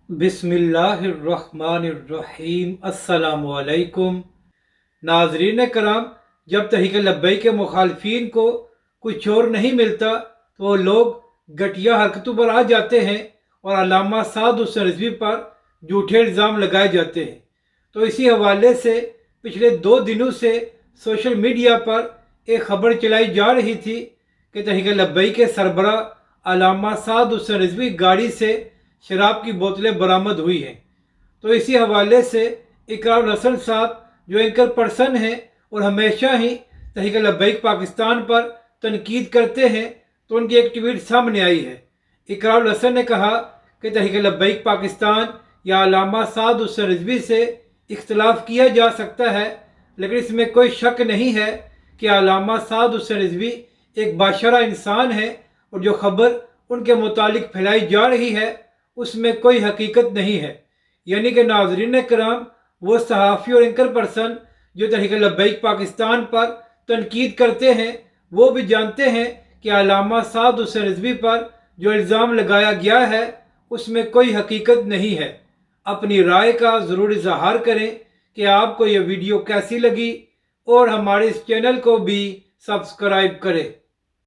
बिस्मिल्लाहिर्रहमानिर्रहीम। अस्सलामुअलैकुम। नाजरीन कराम, जब तहरीक लब्बैक के मुखालफीन को कुछ और नहीं मिलता तो वो लोग घटिया हरकतों पर आ जाते हैं और अल्लामा साद हुसैन रिजवी पर झूठे इल्ज़ाम लगाए जाते हैं। तो इसी हवाले से पिछले 2 दिनों से सोशल मीडिया पर एक खबर चलाई जा रही थी कि तहरीक लब्बैक के सरबरा अल्लामा साद हुसैन रिजवी गाड़ी से शराब की बोतलें बरामद हुई हैं। तो इसी हवाले से इकरारुल हसन साहब जो एंकर पर्सन हैं और हमेशा ही तहरीक लब्बैक पाकिस्तान पर तनकीद करते हैं, तो उनकी एक ट्वीट सामने आई है। इकरारुल हसन ने कहा कि तहरीक लब्बैक पाकिस्तान या अल्लामा साद हुसैन रिजवी से इख्तलाफ किया जा सकता है, लेकिन इसमें कोई शक नहीं है कि अल्लामा साद हुसैन रिजवी एक बाशरा इंसान है और जो खबर उनके मुतालिक फैलाई जा रही है उसमें कोई हकीकत नहीं है। यानी कि नाजरीन कराम, वो सहाफ़ी और एंकर पर्सन जो तहरीक लब्बैक पाकिस्तान पर तनकीद करते हैं, वो भी जानते हैं कि अल्लामा साद हुसैन रिजवी पर जो इल्ज़ाम लगाया गया है उसमें कोई हकीकत नहीं है। अपनी राय का ज़रूर इजहार करें कि आपको ये वीडियो कैसी लगी और हमारे इस चैनल को भी सब्सक्राइब करें।